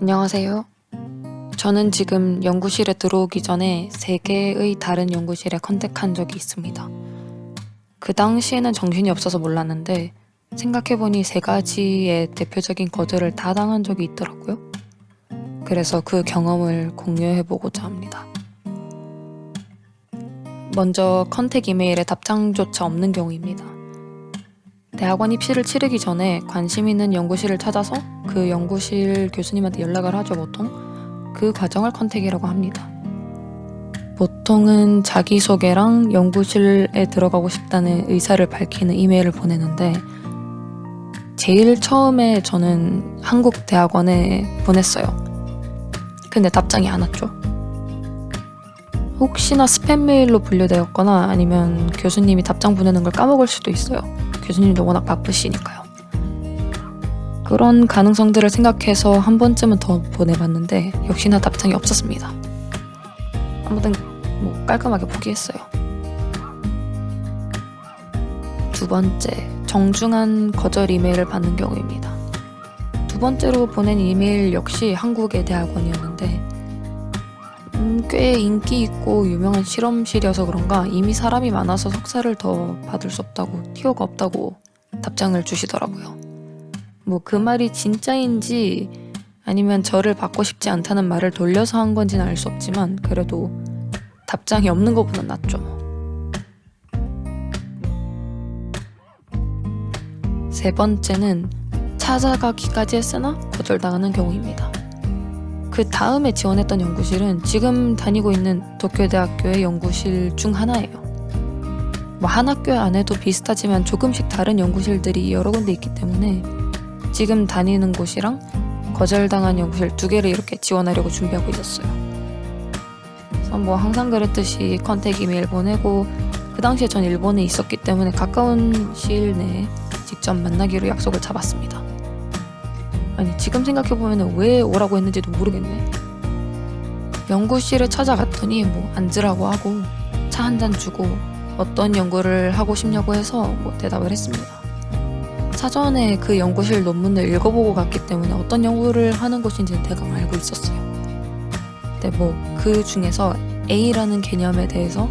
안녕하세요. 저는 지금 연구실에 들어오기 전에 3개의 다른 연구실에 컨택한 적이 있습니다. 그 당시에는 정신이 없어서 몰랐는데 생각해보니 3가지의 대표적인 거절을 다 당한 적이 있더라고요. 그래서 그 경험을 공유해보고자 합니다. 먼저 컨택 이메일에 답장조차 없는 경우입니다. 대학원 입시를 치르기 전에 관심 있는 연구실을 찾아서 그 연구실 교수님한테 연락을 하죠, 보통. 그 과정을 컨택이라고 합니다. 보통은 자기소개랑 연구실에 들어가고 싶다는 의사를 밝히는 이메일을 보내는데 제일 처음에 저는 한국 대학원에 보냈어요. 근데 답장이 안 왔죠. 혹시나 스팸 메일로 분류되었거나 아니면 교수님이 답장 보내는 걸 까먹을 수도 있어요. 교수님도 워낙 바쁘시니까요. 그런 가능성들을 생각해서 한 번쯤은 더 보내봤는데 역시나 답장이 없었습니다. 아무튼 깔끔하게 포기했어요. 2번째, 정중한 거절 이메일을 받는 경우입니다. 2번째로 보낸 이메일 역시 한국의 대학원이었는데 꽤 인기 있고 유명한 실험실이어서 그런가 이미 사람이 많아서 석사를 더 받을 수 없다고, 티오가 없다고 답장을 주시더라고요. 그 말이 진짜인지 아니면 저를 받고 싶지 않다는 말을 돌려서 한 건지는 알 수 없지만 그래도 답장이 없는 것보단 낫죠. 3번째는 찾아가기까지 했으나 거절당하는 경우입니다. 그 다음에 지원했던 연구실은 지금 다니고 있는 도쿄대학교의 연구실 중 하나예요. 한 학교 안에도 비슷하지만 조금씩 다른 연구실들이 여러 군데 있기 때문에 지금 다니는 곳이랑 거절당한 연구실 2개를 이렇게 지원하려고 준비하고 있었어요. 그래서 항상 그랬듯이 컨택 이메일 보내고 그 당시에 전 일본에 있었기 때문에 가까운 시일 내에 직접 만나기로 약속을 잡았습니다. 아니 지금 생각해보면 왜 오라고 했는지도 모르겠네. 연구실에 찾아갔더니 앉으라고 하고 차 한 잔 주고 어떤 연구를 하고 싶냐고 해서 대답을 했습니다. 사전에 그 연구실 논문을 읽어보고 갔기 때문에 어떤 연구를 하는 곳인지는 대강 알고 있었어요. 근데 그 중에서 A라는 개념에 대해서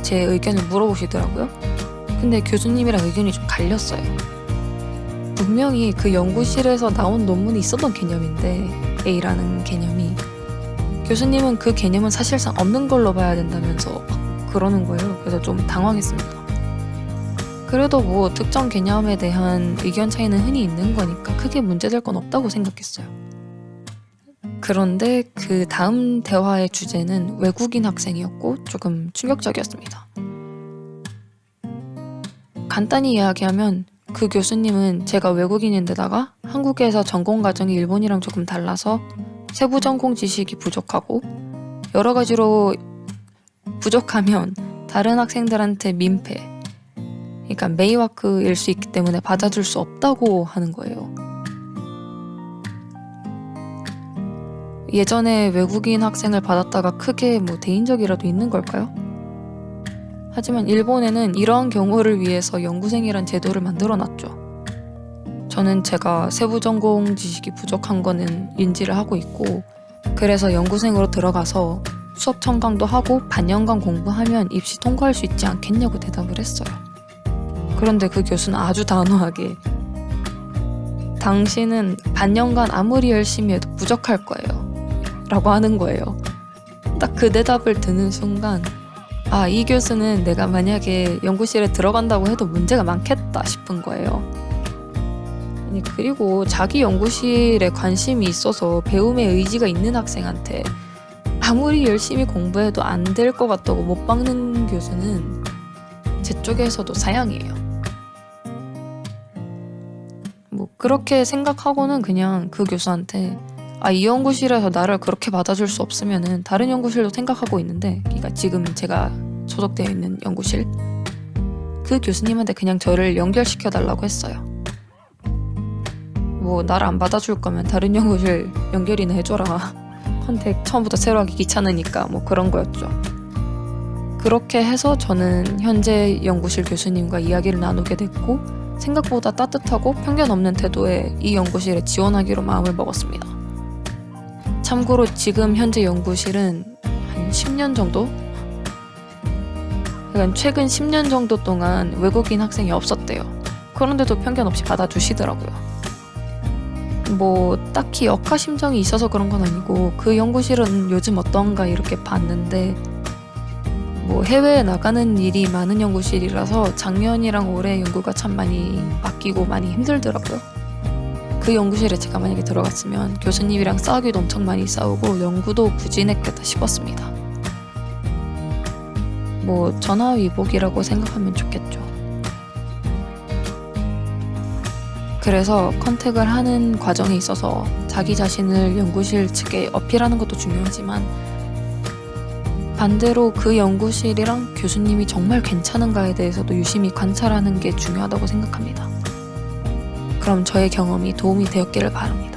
제 의견을 물어보시더라고요. 근데 교수님이랑 의견이 좀 갈렸어요. 분명히 그 연구실에서 나온 논문이 있었던 개념인데 A라는 개념이 교수님은 그 개념은 사실상 없는 걸로 봐야 된다면서 그러는 거예요. 그래서 좀 당황했습니다. 그래도 특정 개념에 대한 의견 차이는 흔히 있는 거니까 크게 문제될 건 없다고 생각했어요. 그런데 그 다음 대화의 주제는 외국인 학생이었고 조금 충격적이었습니다. 간단히 이야기하면 그 교수님은 제가 외국인인데다가 한국에서 전공 과정이 일본이랑 조금 달라서 세부 전공 지식이 부족하고 여러 가지로 부족하면 다른 학생들한테 민폐, 그러니까 메이와크일 수 있기 때문에 받아줄 수 없다고 하는 거예요. 예전에 외국인 학생을 받았다가 크게 대인적이라도 있는 걸까요? 하지만 일본에는 이러한 경우를 위해서 연구생이란 제도를 만들어놨죠. 저는 제가 세부 전공 지식이 부족한 거는 인지를 하고 있고 그래서 연구생으로 들어가서 수업 청강도 하고 반년간 공부하면 입시 통과할 수 있지 않겠냐고 대답을 했어요. 그런데 그 교수는 아주 단호하게 당신은 반년간 아무리 열심히 해도 부족할 거예요 라고 하는 거예요. 딱 그 대답을 듣는 순간 이 교수는 내가 만약에 연구실에 들어간다고 해도 문제가 많겠다 싶은 거예요. 그리고 자기 연구실에 관심이 있어서 배움에 의지가 있는 학생한테 아무리 열심히 공부해도 안 될 것 같다고 못 박는 교수는 제 쪽에서도 사양이에요. 그렇게 생각하고는 그냥 그 교수한테 이 연구실에서 나를 그렇게 받아줄 수 없으면은 다른 연구실도 생각하고 있는데, 그러니까 지금 제가 소속되어 있는 연구실, 그 교수님한테 그냥 저를 연결시켜 달라고 했어요. 나를 안 받아줄 거면 다른 연구실 연결이나 해줘라. 컨택 처음부터 새로 하기 귀찮으니까 그런 거였죠. 그렇게 해서 저는 현재 연구실 교수님과 이야기를 나누게 됐고 생각보다 따뜻하고 편견 없는 태도에 이 연구실에 지원하기로 마음을 먹었습니다. 참고로 지금 현재 연구실은 한 10년 정도? 그러니까 최근 10년 정도 동안 외국인 학생이 없었대요. 그런데도 편견 없이 받아주시더라고요. 뭐 딱히 억하심정이 있어서 그런 건 아니고 그 연구실은 요즘 어떤가 이렇게 봤는데 뭐 해외에 나가는 일이 많은 연구실이라서 작년이랑 올해 연구가 참 많이 바뀌고 많이 힘들더라고요. 그 연구실에 제가 만약에 들어갔으면 교수님이랑 싸우기도 엄청 많이 싸우고 연구도 부진했겠다 싶었습니다. 뭐 전화위복이라고 생각하면 좋겠죠. 그래서 컨택을 하는 과정에 있어서 자기 자신을 연구실 측에 어필하는 것도 중요하지만 반대로 그 연구실이랑 교수님이 정말 괜찮은가에 대해서도 유심히 관찰하는 게 중요하다고 생각합니다. 그럼 저의 경험이 도움이 되었기를 바랍니다.